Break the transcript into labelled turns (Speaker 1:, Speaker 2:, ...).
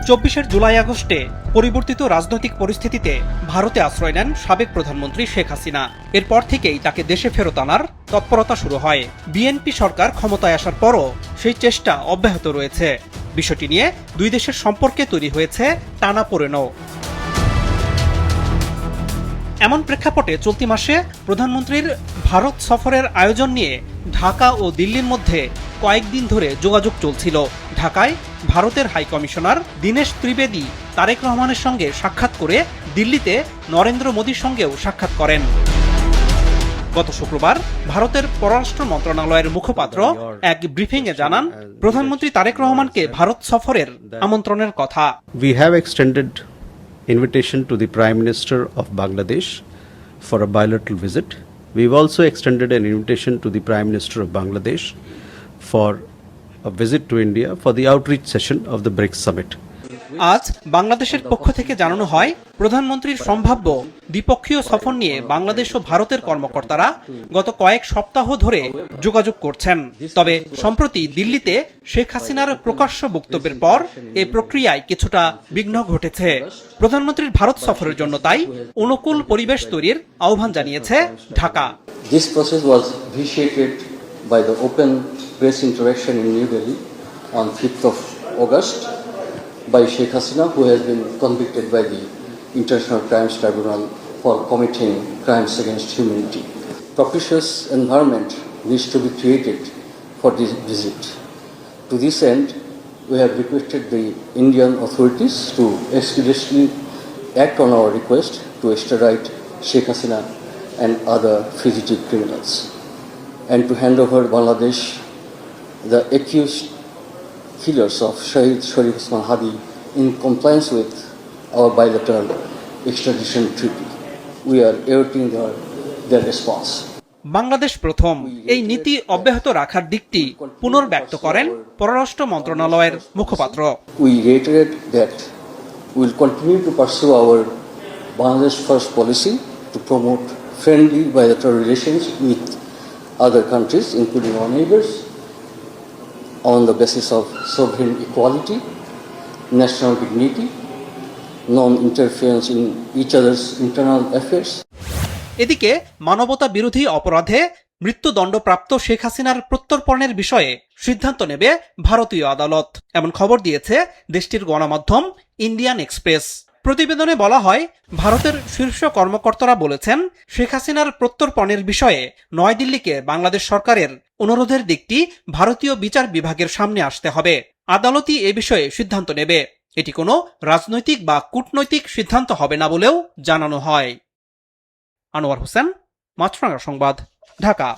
Speaker 1: ২৪ জুলাই আগস্টে পরিবর্তিত রাজনৈতিক পরিস্থিতিতে ভারতে আশ্রয় নেন সাবেক প্রধানমন্ত্রী শেখ হাসিনা। এরপর থেকেই তাকে দেশে ফেরত আনার তৎপরতা শুরু হয়। বিএনপি সরকার ক্ষমতায় আসার পরও সেই চেষ্টা অব্যাহত রয়েছে। বিষয়টি নিয়ে দুই দেশের সম্পর্কে তৈরি হয়েছে টানাপোড়েনও। এমন প্রেক্ষাপটে চলতি মাসে প্রধানমন্ত্রীর ভারত সফরের আয়োজন নিয়ে ঢাকা ও দিল্লির মধ্যে কয়েকদিন ধরে যোগাযোগ চলছিল। ঢাকায় ভারতের হাইকমিশনার দীনেশ ত্রিবেদী তারেক রহমানের সঙ্গে সাক্ষাৎ করে দিল্লিতে নরেন্দ্র মোদীর সঙ্গেও সাক্ষাৎ করেন। গত শুক্রবার ভারতের পররাষ্ট্র মন্ত্রণালয়ের মুখপাত্র এক ব্রিফিংয়ে জানান, প্রধানমন্ত্রী তারেক রহমানকে ভারত সফরের আমন্ত্রণের কথা।
Speaker 2: We have extended invitation to the Prime Minister of Bangladesh for a bilateral visit. We've also extended an invitation to the Prime Minister of Bangladesh for a visit to India for the outreach session of the BRICS Summit.
Speaker 1: আজ বাংলাদেশের পক্ষ থেকে জানানো হয়, প্রধানমন্ত্রীর সম্ভাব্য দ্বিপক্ষীয় সফর নিয়ে বাংলাদেশ ও ভারতের কর্মকর্তারা গত কয়েক সপ্তাহ ধরে যোগাযোগ করছেন। তবে সম্প্রতি দিল্লিতে শেখ হাসিনার প্রকাশ্য বক্তব্যের পর এই প্রক্রিয়ায় কিছুটা বিঘ্ন ঘটেছে। প্রধানমন্ত্রীর ভারত সফরের জন্য তাই অনুকূল পরিবেশ তৈরির আহ্বান জানিয়েছে Dhaka.
Speaker 3: This process was initiated by the open press interaction in New Delhi on 5th of August by Sheikh Hasina, who has been convicted by the International Crimes Tribunal for committing crimes against humanity. Propitious environment needs to be created for this visit. To this end, we have requested the Indian authorities to expeditiously act on our request to extradite Sheikh Hasina and other fugitive criminals, and to hand over Bangladesh the accused killers of Shahid Sharif Osman Hadi in compliance with our bilateral extradition treaty. We are awaiting their response.
Speaker 1: Bangladesh প্রথম এই নীতি অব্যাহত রাখার দিকটি পুনর্ব্যক্ত করেন পররাষ্ট্র মন্ত্রণালয়ের মুখপাত্র।
Speaker 3: We reiterate that we will continue to pursue our Bangladesh first policy to promote friendly bilateral relations with other countries, including our neighbors, on the basis of sovereign equality, national dignity, non-interference in each other's internal affairs.
Speaker 1: এদিকে মানবতা বিরোধী অপরাধে মৃত্যুদণ্ডপ্রাপ্ত শেখ হাসিনার প্রত্যর্পণের বিষয়ে সিদ্ধান্ত নেবে ভারতীয় আদালত, এমন খবর দিয়েছে দেশটির গণমাধ্যম ইন্ডিয়ান এক্সপ্রেস। প্রতিবেদনে বলা হয়, ভারতের শীর্ষ কর্মকর্তারা বলেছেন, শেখ হাসিনার প্রত্যর্পণের বিষয়ে নয়াদিল্লিকে বাংলাদেশ সরকারের অনুরোধের দিকটি ভারতীয় বিচার বিভাগের সামনে আসতে হবে। আদালতই এ বিষয়ে সিদ্ধান্ত নেবে। এটি কোনো রাজনৈতিক বা কূটনৈতিক সিদ্ধান্ত হবে না বলেও জানানো হয়। আনোয়ার হোসেন, মাছরাঙা সংবাদ, ঢাকা।